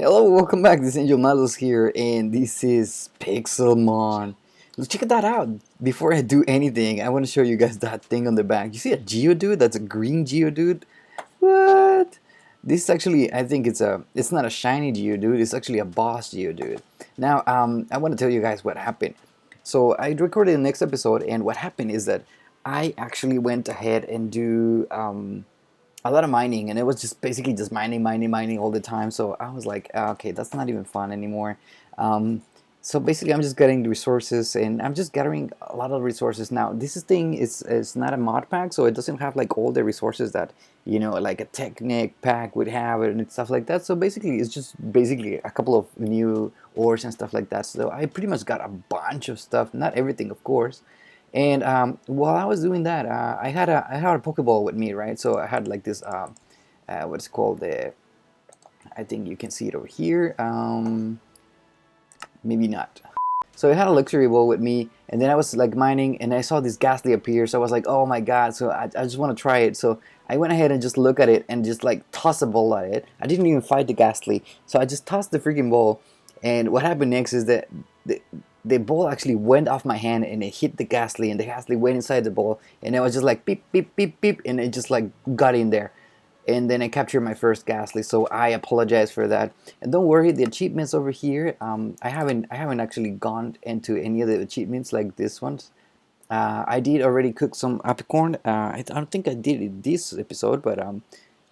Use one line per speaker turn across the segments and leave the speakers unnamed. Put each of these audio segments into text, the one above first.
Hello, welcome back. This is Angel Malos here, and this is PIXELMON. Let's check that out. Before I do anything, I want to show you guys that thing on the back. You see a Geodude? That's a green Geodude. What? This is actually, I think it's not a shiny Geodude. It's actually a boss Geodude. Now, I want to tell you guys what happened. So I recorded the next episode, and what happened is that I actually went ahead and do a lot of mining, and it was just basically just mining all the time. So I was like, okay, that's not even fun anymore. um, so basically I'm just getting the resources, and I'm just gathering a lot of resources. Now this thing is not a mod pack, so it doesn't have like all the resources that like a Technic pack would have and stuff like that. So basically it's just basically a couple of new ores and stuff like that. So I pretty much got a bunch of stuff, not everything of course. And while I was doing that, I had a Pokeball with me, right? So I had like this what's it called, the I think you can see it over here. Maybe not. So I had a luxury ball with me, and then I was like mining, and I saw this Ghastly appear. So I was like, oh my god! So I just want to try it. So I went ahead and just look at it and just like toss a ball at it. I didn't even fight the Ghastly, so I just tossed the freaking ball. And what happened next is that the ball actually went off my hand, and it hit the Ghastly, and the Ghastly went inside the ball, and it was just like beep beep beep beep, and it just like got in there. And then I captured my first Ghastly, so I apologize for that. And don't worry, the achievements over here, I haven't actually gone into any of the achievements like this ones. I did already cook some apicorn. I don't think I did it this episode, but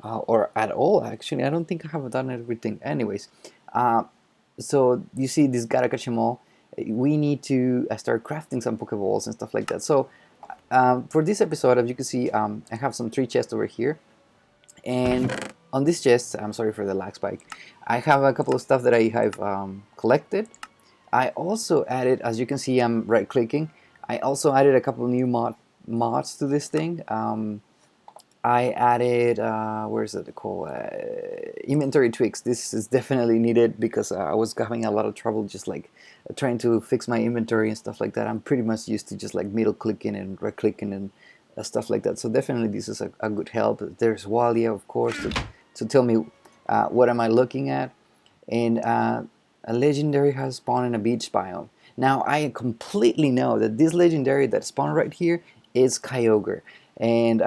or at all actually. I don't think I have done everything. Anyways, uh, so you see this gotta catch 'em all. We need to start crafting some Pokeballs and stuff like that. So for this episode, as you can see, I have some 3 chests over here. And on this chest, I'm sorry for the lag spike, I have a couple of stuff that I have collected. I also added, as you can see, I'm right clicking. I also added a couple of new mods to this thing. I added, where's it called? Inventory tweaks. This is definitely needed because I was having a lot of trouble just like trying to fix my inventory and stuff like that. I'm pretty much used to just like middle clicking and right clicking and stuff like that. So definitely this is a good help. There's Walia, of course, to tell me what am I looking at. And a legendary has spawned in a beach biome. Now I completely know that this legendary that spawned right here is Kyogre. And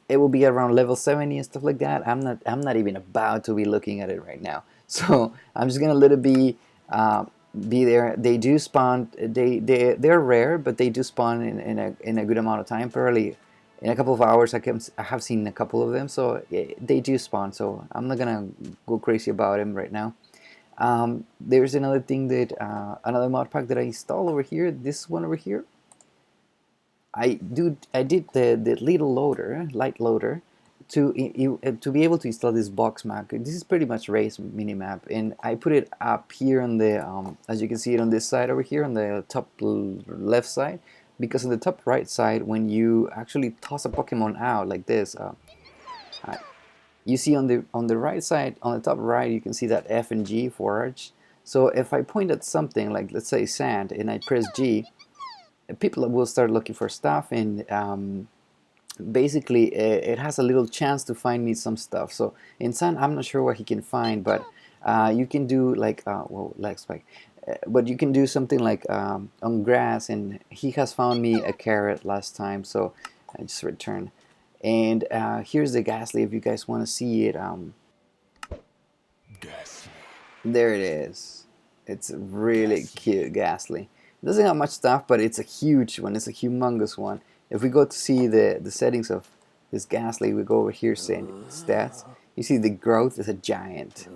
it will be around level 70 and stuff like that. I'm not even about to be looking at it right now. So I'm just gonna let it be there. They do spawn. They're rare, but they do spawn in a good amount of time. Probably in a couple of hours. I have seen a couple of them, so they do spawn. So I'm not gonna go crazy about them right now. There's another thing that another mod pack that I installed over here. This one over here. I did the little loader, light loader, to be able to install this box map. This is pretty much Ray's minimap, and I put it up here on the as you can see it on this side over here on the top left side, because on the top right side, when you actually toss a Pokemon out like this, you see on the right side, on the top right, you can see that F and G forage. So if I point at something like, let's say, sand, and I press G, people will start looking for stuff, and basically it has a little chance to find me some stuff. So in Sun, I'm not sure what he can find, but you can do like well, lag spike, but you can do something like on grass, and he has found me a carrot last time, so I just returned. And here's the Ghastly if you guys want to see it. There it is. It's a really cute Ghastly. It doesn't have much stuff, but it's a huge one. It's a humongous one. If we go to see the settings of this Ghastly, we go over here saying stats. You see the growth is a giant.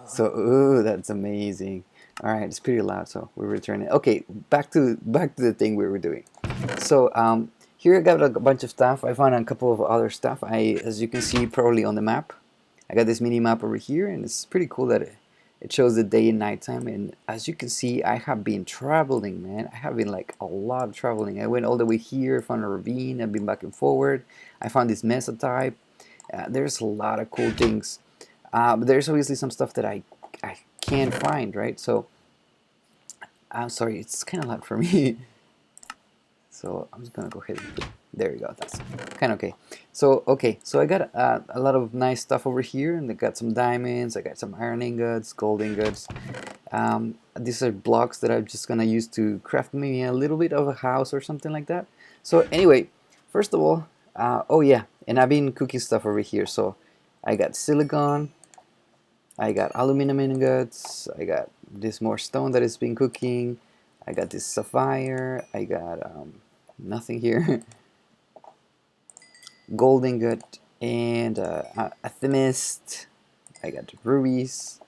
So, ooh, that's amazing. All right, it's pretty loud, so we're returning. Okay, back to the thing we were doing. So here I got a bunch of stuff. I found a couple of other stuff. As you can see, probably on the map, I got this mini map over here, and it's pretty cool that it shows the day and night time. And as you can see, I have been traveling, man. I have been like a lot of traveling. I went all the way here, found a ravine. I've been back and forward. I found this mesa type. There's a lot of cool things. But there's obviously some stuff that I can't find, right? So I'm sorry, it's kind of loud for me. So I'm just gonna go ahead and There you go. That's kind of okay. So okay, so I got a lot of nice stuff over here, and I got some diamonds. I got some iron ingots, gold ingots. These are blocks that I'm just gonna use to craft me a little bit of a house or something like that. So anyway, first of all, oh yeah, and I've been cooking stuff over here. So I got silicon, I got aluminum ingots, I got this more stone that has been cooking, I got this sapphire, I got nothing here, gold ingot, and amethyst, I got rubies,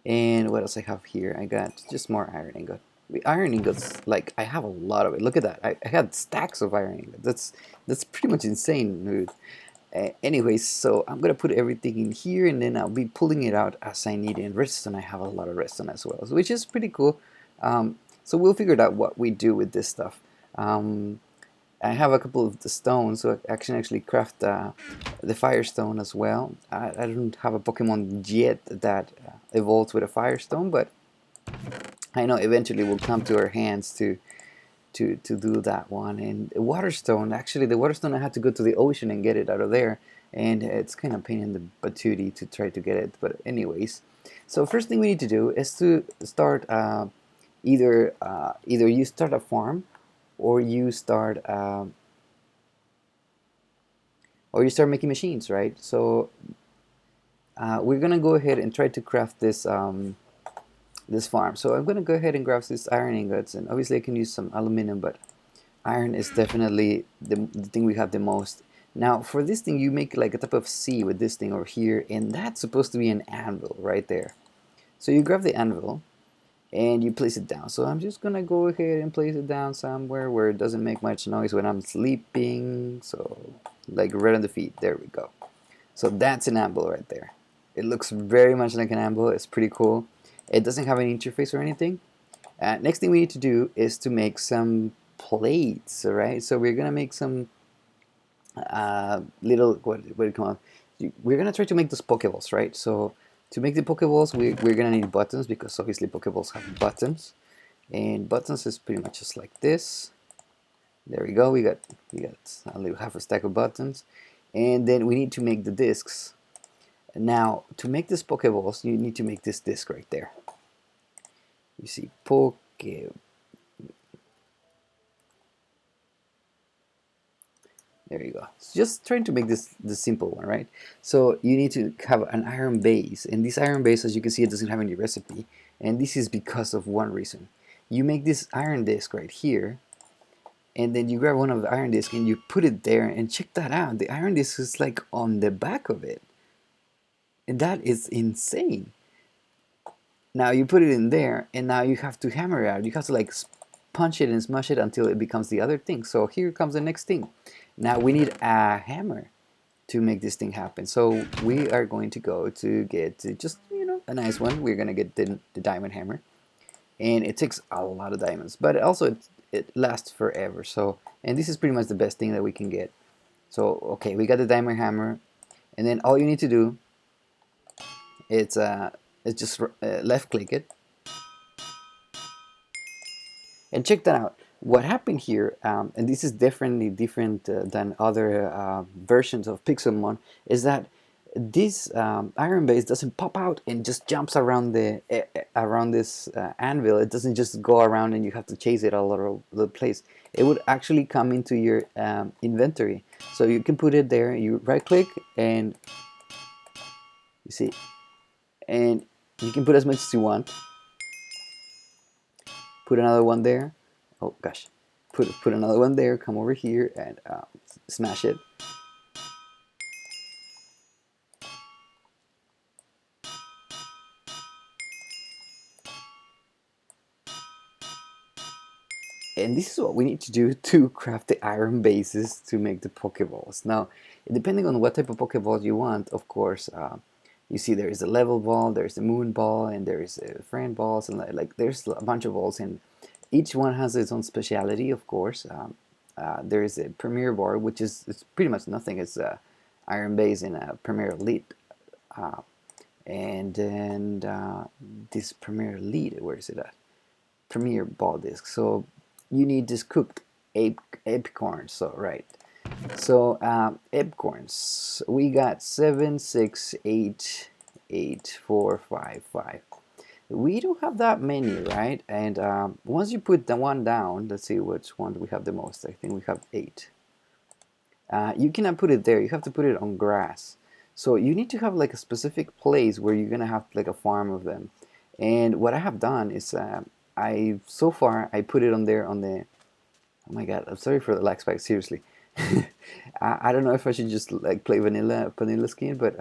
and what else I have here? I got just more iron ingot. The iron ingots, like I have a lot of it. Look at that. I had stacks of iron ingots. That's pretty much insane, dude. Anyways, so I'm gonna put everything in here, and then I'll be pulling it out as I need it. And redstone, I have a lot of redstone as well, which is pretty cool. So we'll figure out what we do with this stuff. Um, I have a couple of the stones, so I can actually craft the firestone as well. I don't have a Pokemon yet that evolves with a firestone, but I know eventually will come to our hands to do that one. And waterstone, actually the waterstone I had to go to the ocean and get it out of there, and it's kind of pain in the patootie to try to get it. But anyways, so first thing we need to do is to start either you start a farm or you start making machines, right? So we're gonna go ahead and try to craft this farm. So I'm gonna go ahead and grab these iron ingots, and obviously I can use some aluminum, but iron is definitely the thing we have the most. Now for this thing, you make like a type of C with this thing over here, and that's supposed to be an anvil right there. So you grab the anvil and you place it down. So I'm just gonna go ahead and place it down somewhere where it doesn't make much noise when I'm sleeping. So like right on the feet. There we go. So that's an anvil right there. It looks very much like an anvil. It's pretty cool. It doesn't have any interface or anything. Next thing we need to do is to make some plates, all right? So we're gonna make some little, what do you call it? We're gonna try to make those Pokeballs, right? So to make the Pokeballs, we're gonna need buttons, because obviously Pokeballs have buttons, and buttons is pretty much just like this. There we go. We got a little half a stack of buttons, and then we need to make the discs. Now to make this Pokeballs, you need to make this disc right there. You see, Poke. There you go. So just trying to make this the simple one, right? So you need to have an iron base, and this iron base, as you can see, it doesn't have any recipe, and this is because of one reason. You make this iron disc right here, and then you grab one of the iron disc and you put it there, and check that out. The iron disc is like on the back of it, and that is insane. Now you put it in there, and now you have to hammer it out. You have to like punch it and smash it until it becomes the other thing. So here comes the next thing. Now we need a hammer to make this thing happen. So we are going to go to get just, a nice one. We're going to get the diamond hammer. And it takes a lot of diamonds, but also it lasts forever. So, and this is pretty much the best thing that we can get. So, okay, we got the diamond hammer, and then all you need to do is just left click it, and check that out. What happened here, and this is definitely different than other versions of PIXELMON, is that this iron base doesn't pop out and just jumps around around this anvil. It doesn't just go around and you have to chase it all over the place. It would actually come into your inventory, so you can put it there. You right click and you see, and you can put as much as you want. Put another one there. Oh gosh, put another one there. Come over here and smash it. And this is what we need to do to craft the iron bases to make the Pokeballs. Now, depending on what type of Pokeball you want, of course, you see there is a level ball, there's a moon ball, and there's friend balls, and like there's a bunch of balls, and each one has its own speciality, of course. There is a Premier Ball, which is it's pretty much nothing. It's Iron Base and a Premier Elite. And then this Premier Elite, where is it at? Premier Ball Disc. So you need this cooked. acorns. So right. So acorns. We got 7, 6, 8, 8, 4, 5, 5. We don't have that many, right? And once you put the one down, let's see which one we have the most. I think we have 8. You cannot put it there. You have to put it on grass. So you need to have like a specific place where you're gonna have like a farm of them. And what I have done is so far I put it on there on the. Oh my God! I'm sorry for the lag spike. Seriously, I don't know if I should just like play vanilla skin, but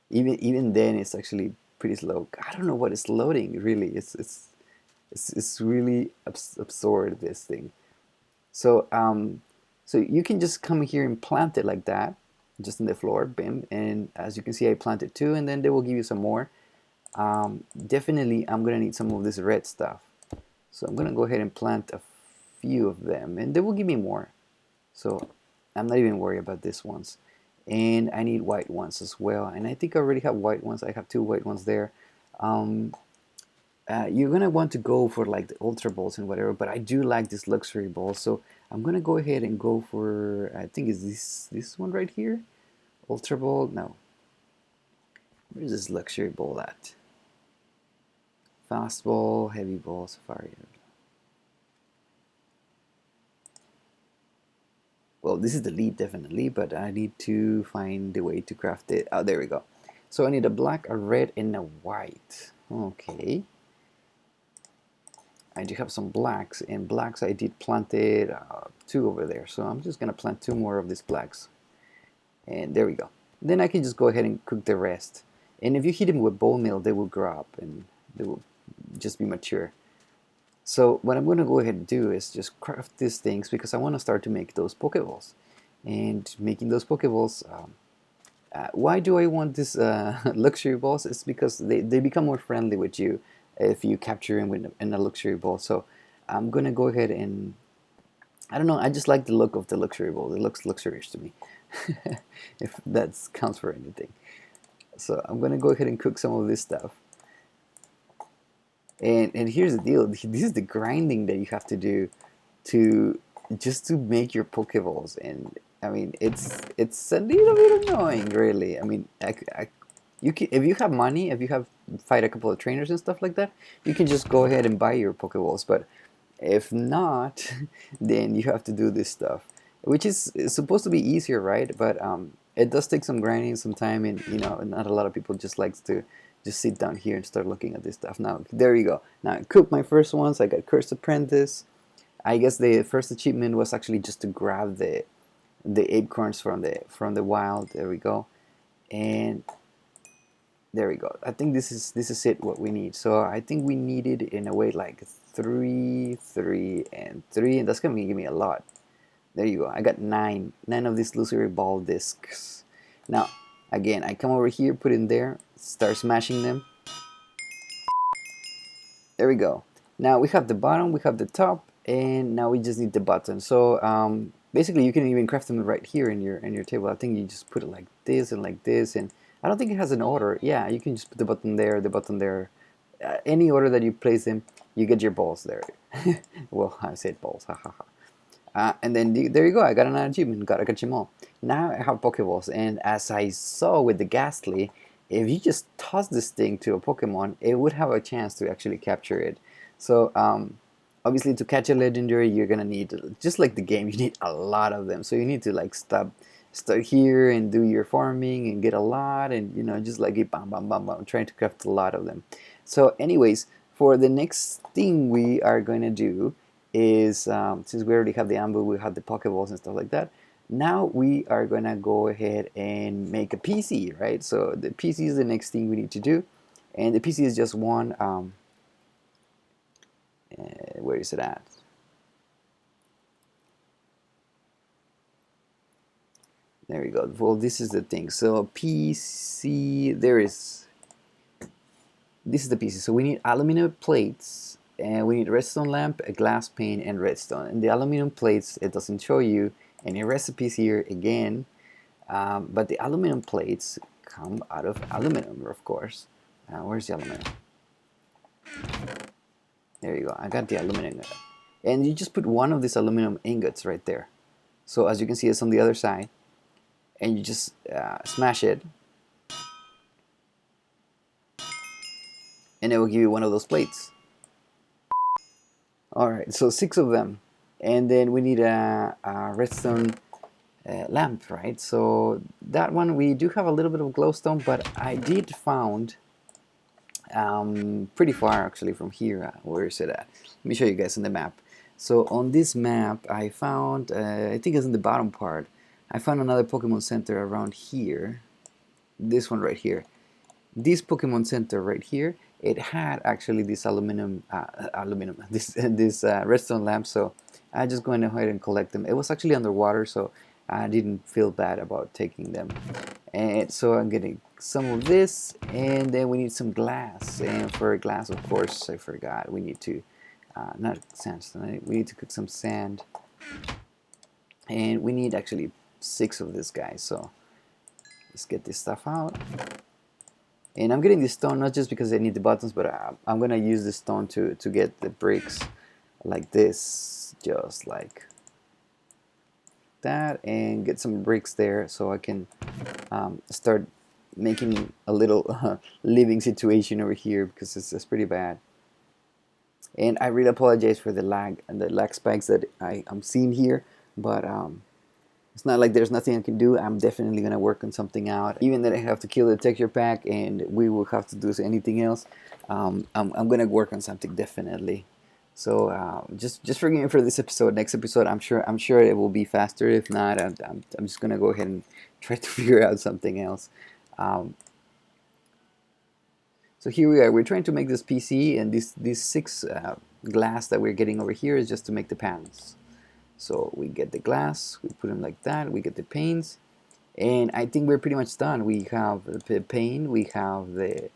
even then it's actually pretty slow. I don't know what is loading really. It's really absurd, this thing. So so you can just come here and plant it like that, just in the floor, bam. And as you can see, I planted 2, and then they will give you some more. Definitely, I'm gonna need some of this red stuff. So I'm gonna go ahead and plant a few of them, and they will give me more. So I'm not even worried about these ones. And I need white ones as well. And I think I already have white ones. I have 2 white ones there. Um, you're gonna want to go for like the ultra balls and whatever, but I do like this luxury ball, so I'm gonna go ahead and go for, I think is this one right here, ultra ball. No, where's this luxury ball at? Fastball, heavy ball, safari. Well, this is the lead definitely, but I need to find the way to craft it. Oh, there we go. So I need a black, a red, and a white. Okay. I do have some blacks, and blacks I did planted 2 over there, so I'm just gonna plant 2 more of these blacks, and there we go. Then I can just go ahead and cook the rest, and if you heat them with bone meal, they will grow up and they will just be mature. So what I'm gonna go ahead and do is just craft these things because I want to start to make those Pokeballs, and making those Pokeballs. Why do I want this luxury balls? It's because they become more friendly with you if you capture him in a luxury ball. So I'm gonna go ahead and, I don't know, I just like the look of the luxury ball. It looks luxurious to me, if that counts for anything. So I'm gonna go ahead and cook some of this stuff. And here's the deal. This is the grinding that you have to do to just to make your Pokeballs. And I mean, it's a little bit annoying, really. I mean, you can, if you have money, if you have fight a couple of trainers and stuff like that, you can just go ahead and buy your Pokeballs. But if not, then you have to do this stuff, which is supposed to be easier, right? But it does take some grinding, some time, and you know, not a lot of people just likes to just sit down here and start looking at this stuff. Now, there you go. Now I cooked my first ones. I got Cursed Apprentice. I guess the first achievement was actually just to grab the acorns from the wild. There we go, and there we go. I think this is it what we need. So I think we needed in a way like 3, 3, and 3, and that's gonna give me a lot. There you go. I got 9 of these illusory ball discs. Now again, I come over here, put in there, start smashing them. There we go. Now we have the bottom, we have the top, and now we just need the button. So basically, you can even craft them right here in your table. I think you just put it like this and like this, and I don't think it has an order. Yeah, you can just put the button there, the button there. Any order that you place them, you get your balls there. Well, I said balls, ha ha ha. And then there you go. I got an achievement. Gotta catch them all. Now I have Pokeballs, and as I saw with the Ghastly, if you just toss this thing to a Pokemon, it would have a chance to actually capture it. So obviously, to catch a legendary, you're gonna need, just like the game, you need a lot of them. So you need to like start here and do your farming and get a lot, and you know, just like it, bam bam bam bam, trying to craft a lot of them. So anyways, for the next thing we are going to do is, since we already have the ambu, we have the Pokeballs and stuff like that, now we are going to go ahead and make a PC, right? So the PC is the next thing we need to do, and the PC is just one, where is it at? There we go. Well, this is the thing. So PC, this is the PC. So we need aluminum plates, and we need redstone lamp, a glass pane, and redstone. And the aluminum plates, it doesn't show you any recipes here again, but the aluminum plates come out of aluminum, of course. Where's the aluminum? There you go. I got the aluminum. and you just put one of these aluminum ingots right there. So as you can see, it's on the other side, and you just smash it, and it will give you one of those plates. Alright, so 6 of them, and then we need a redstone lamp, right? So that one, we do have a little bit of glowstone, but I did found pretty far actually from here. Where is it at? Let me show you guys on the map. So on this map I found, I think it's in the bottom part, I found another Pokemon Center around here. This one right here. This Pokemon Center right here, it had actually this this redstone lamp, so I just went ahead and collect them. It was actually underwater, so I didn't feel bad about taking them. And so I'm getting some of this, and then we need some glass. And for glass, of course, I forgot, we need to not sandstone, we need to cook some sand, and we need actually 6 of this guy. So let's get this stuff out. And I'm getting this stone not just because I need the buttons, but I'm gonna use the stone to get the bricks like this, just like that, and get some bricks there so I can start making a little living situation over here, because it's pretty bad. And I really apologize for the lag and the lag spikes that I'm seeing here, but it's not like there's nothing I can do. I'm definitely gonna work on something out. Even that I have to kill the texture pack and we will have to do anything else, I'm gonna work on something definitely. So just forgive me for this episode. Next episode, I'm sure it will be faster. If not, I'm just gonna go ahead and try to figure out something else. So here we are. We're trying to make this PC, and these 6 glass that we're getting over here is just to make the pans. So we get the glass, we put them like that, we get the panes, and I think we're pretty much done. We have the pane, we have the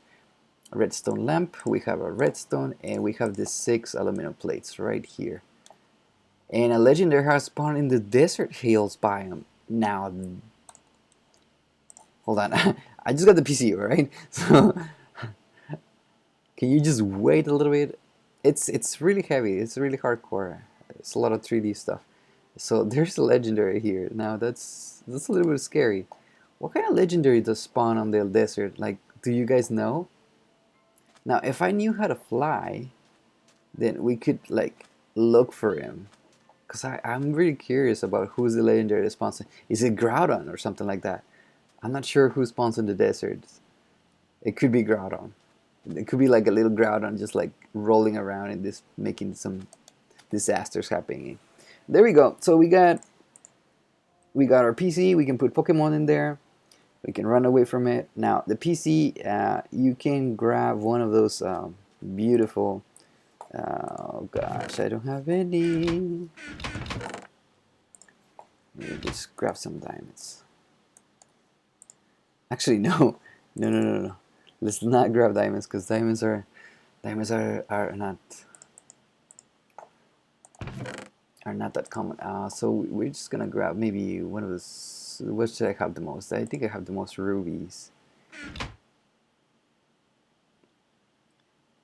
redstone lamp, we have a redstone, and we have the 6 aluminum plates right here. And a legendary has spawned in the desert hills biome. Now, hold on, I just got the PC, right? So can you just wait a little bit? It's really heavy, it's really hardcore. It's a lot of 3D stuff. So there's a legendary here. Now that's a little bit scary. What kind of legendary does spawn on the desert? Like, do you guys know? Now, if I knew how to fly, then we could like look for him. Cause I'm really curious about who's the legendary that spawns. Is it Groudon or something like that? I'm not sure who spawns in the desert. It could be Groudon. It could be like a little Groudon just like rolling around and this making some disasters happening. There we go. So we got our PC. We can put Pokemon in there. We can run away from it. Now the PC, you can grab one of those beautiful. Oh gosh, I don't have any. Maybe just grab some diamonds. Actually, no. No. Let's not grab diamonds, because diamonds are not that common. So we're just gonna grab maybe one of those. What should I have the most? I think I have the most rubies.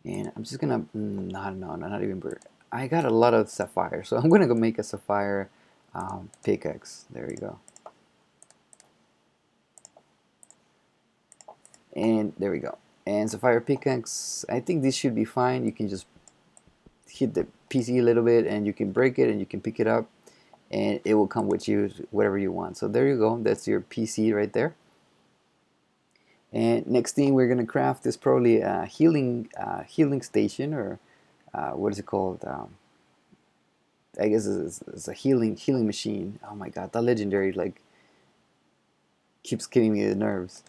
And I'm just gonna no, not even bird. I got a lot of sapphire, so I'm gonna go make a sapphire pickaxe. There we go. And there we go. And sapphire pickaxe, I think this should be fine. You can just hit the PC a little bit and you can break it and you can pick it up and it will come with you whatever you want. So there you go. That's your PC right there. And next thing we're gonna craft is probably a healing station, or what is it called? I guess it's a healing machine. Oh my god, that legendary like keeps giving me the nerves.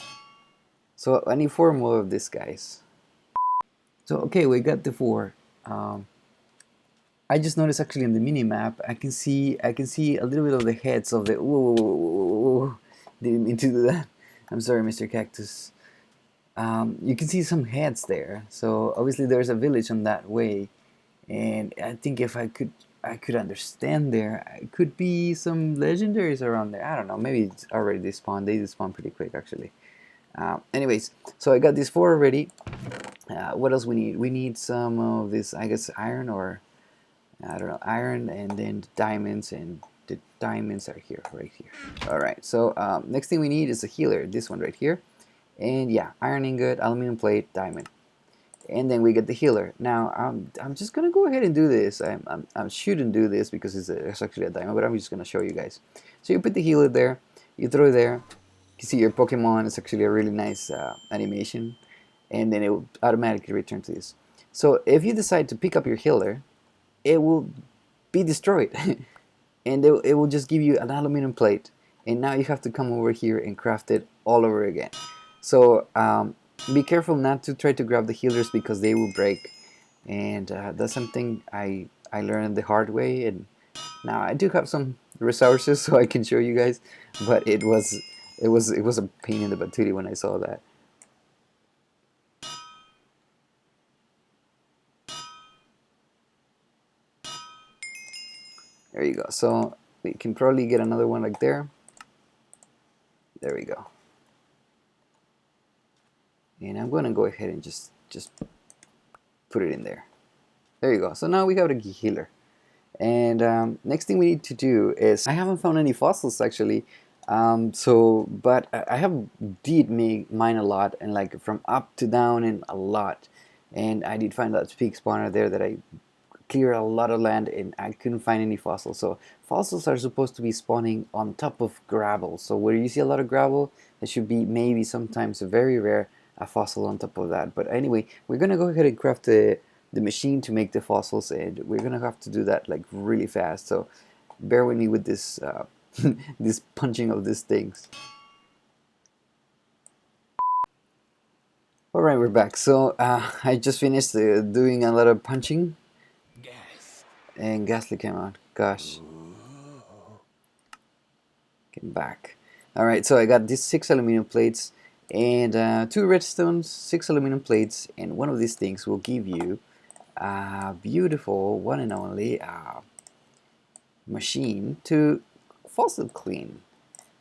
So I need 4 more of these guys. So okay, we got the 4. I just noticed actually in the mini map, I can see a little bit of the heads of the. Whoa, didn't mean to do that. I'm sorry, Mr. Cactus. You can see some heads there. So obviously there's a village on that way, and I think if I could understand there, it could be some legendaries around there. I don't know. Maybe it's already despawned. They despawn pretty quick actually. Anyways, so I got these 4 already. What else we need? We need some of this, I guess, iron, or I don't know, iron, and then the diamonds, and the diamonds are here, right here. All right, so next thing we need is a healer, this one right here. And yeah, iron ingot, aluminum plate, diamond. And then we get the healer. Now I'm just gonna go ahead and do this. I shouldn't do this because it's actually a diamond, but I'm just gonna show you guys. So you put the healer there, you throw it there. You see your Pokemon. It's actually a really nice animation, and then it will automatically return to this. So if you decide to pick up your healer, it will be destroyed, and it will just give you an aluminum plate, and now you have to come over here and craft it all over again. So be careful not to try to grab the healers because they will break, and that's something I learned the hard way. And now I do have some resources so I can show you guys, but it was a pain in the patootie when I saw that. There you go. So we can probably get another one like there. There we go. And I'm going to go ahead and just put it in there. There you go. So now we have a healer. And next thing we need to do is, I haven't found any fossils actually. But I have did mine a lot, and like from up to down and a lot. And I did find that peak spawner there that I cleared a lot of land, and I couldn't find any fossils. So fossils are supposed to be spawning on top of gravel. So where you see a lot of gravel, it should be maybe sometimes very rare a fossil on top of that. But anyway, we're gonna go ahead and craft the machine to make the fossils, and we're gonna have to do that like really fast. So bear with me with this this punching of these things. All right, we're back. So I just finished doing a lot of punching, and Ghastly came out. Gosh, came back. All right, so I got these 6 aluminum plates and 2 redstones, 6 aluminum plates, and one of these things will give you a beautiful one and only machine to fossil clean.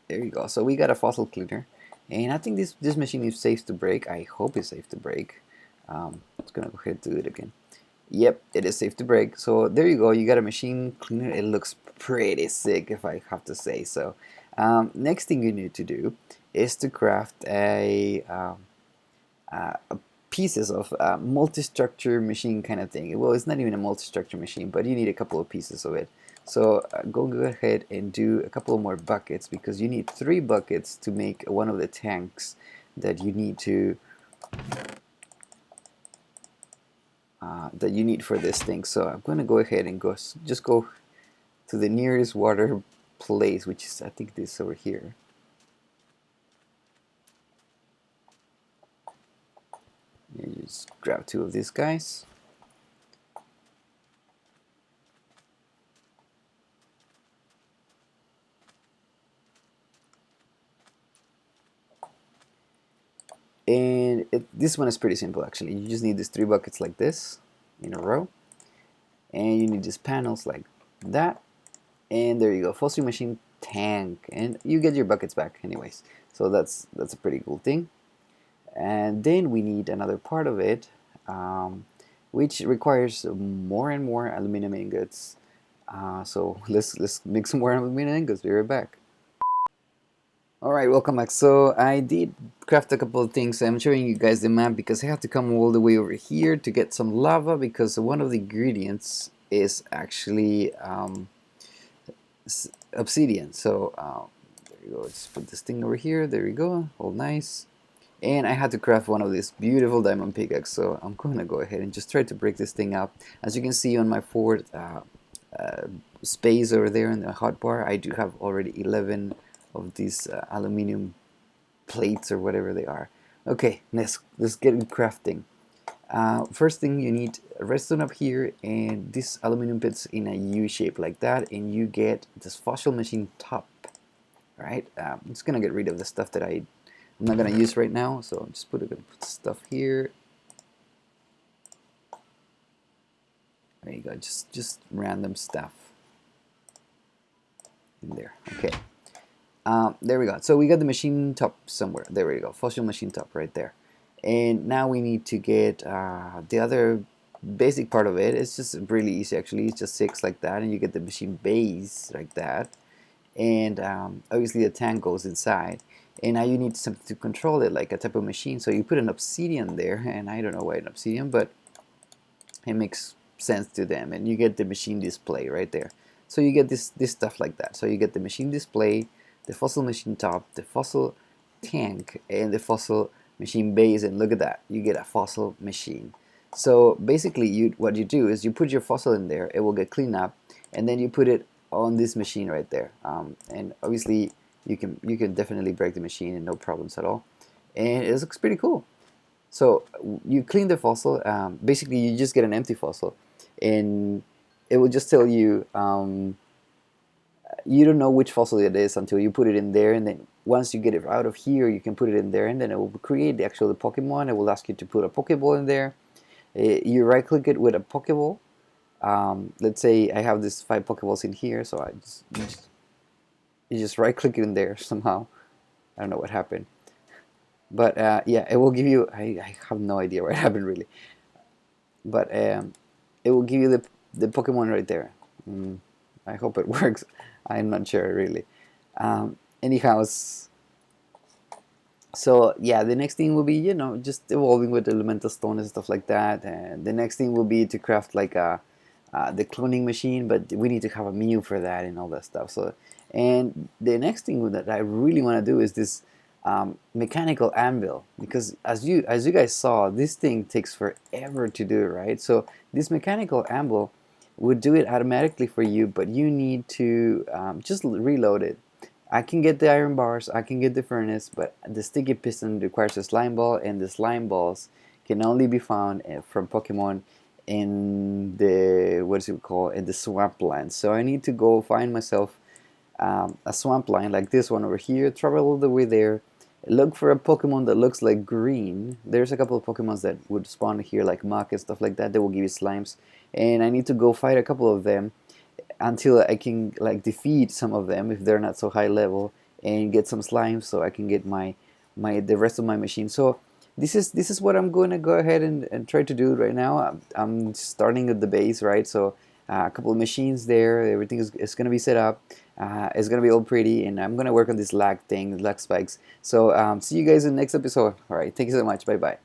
There you go. So we got a fossil cleaner, and I think this machine is safe to break. I hope it's safe to break. It's gonna go ahead and do it again. Yep, it is safe to break. So there you go. You got a machine cleaner. It looks pretty sick, if I have to say so. Next thing you need to do is to craft pieces of multi-structure machine kind of thing. Well, it's not even a multi-structure machine, but you need a couple of pieces of it. So go ahead and do a couple more buckets, because you need 3 buckets to make one of the tanks that you need to for this thing. So I'm going to go ahead and just go to the nearest water place, which is, I think, this over here. You just grab 2 of these guys. And this one is pretty simple actually. You just need these 3 buckets like this in a row, and you need these panels like that, and there you go, fossil machine tank, and you get your buckets back anyways. So that's a pretty cool thing. And then we need another part of it, which requires more and more aluminum ingots. So let's make some more aluminum ingots. Be right back. Alright, welcome back. So I did craft a couple of things. I'm showing you guys the map because I have to come all the way over here to get some lava, because one of the ingredients is actually obsidian. So there you go. Let's put this thing over here. There we go. All nice. And I had to craft one of these beautiful diamond pickaxe. So I'm going to go ahead and just try to break this thing up. As you can see on my forward space over there in the hotbar, I do have already 11 of these aluminum plates or whatever they are. Okay, let's get in crafting. First thing, you need a redstone up here, and this aluminum bits in a U shape like that, and you get this fossil machine top. Right? I'm just gonna get rid of the stuff that I'm not gonna use right now. So just put stuff here. There you go. Just random stuff in there. Okay. There we go. So we got the machine top somewhere. There we go. Fossil machine top right there. And now we need to get the other basic part of it. It's just really easy actually. It's just 6 like that, and you get the machine base like that, and obviously the tank goes inside. And now you need something to control it, like a type of machine. So you put an obsidian there, and I don't know why an obsidian, but it makes sense to them. And you get the machine display right there. So you get this stuff like that. So you get the machine display, the fossil machine top, the fossil tank, and the fossil machine base. And look at that, you get a fossil machine. So basically, what you do is you put your fossil in there. It will get cleaned up, and then you put it on this machine right there. And obviously, you can definitely break the machine and no problems at all. And it looks pretty cool. So you clean the fossil. Basically, you just get an empty fossil, and it will just tell you you don't know which fossil it is until you put it in there, and then once you get it out of here, you can put it in there, and then it will create the Pokemon. It will ask you to put a Pokeball in there. You right click it with a Pokeball. Let's say I have this 5 Pokeballs in here, so you just right click it in there somehow. I don't know what happened. But yeah, it will give you, I have no idea what happened really. But it will give you the Pokemon right there. I hope it works. I'm not sure really. Anyhow, so yeah, the next thing will be, just evolving with elemental stone and stuff like that. And the next thing will be to craft like the cloning machine, but we need to have a Mew for that and all that stuff. So, and the next thing that I really want to do is this mechanical anvil, because as you guys saw, this thing takes forever to do, right? So this mechanical anvil would do it automatically for you, but you need to just reload it. I can get the iron bars, I can get the furnace, but the sticky piston requires a slime ball, and the slime balls can only be found from Pokemon in the, what is it called, in the swampland. So I need to go find myself a swampland like this one over here, travel all the way there, look for a Pokemon that looks like green. There's a couple of Pokemons that would spawn here like Mach and stuff like that. They will give you slimes, and I need to go fight a couple of them until I can like defeat some of them if they're not so high level, and get some slimes so I can get the rest of my machine. So this is what I'm going to go ahead and try to do right now. I'm starting at the base, right? So a couple of machines there, everything is going to be set up. It's going to be all pretty, and I'm going to work on this lag thing, lag spikes. So see you guys in the next episode. All right, thank you so much. Bye bye.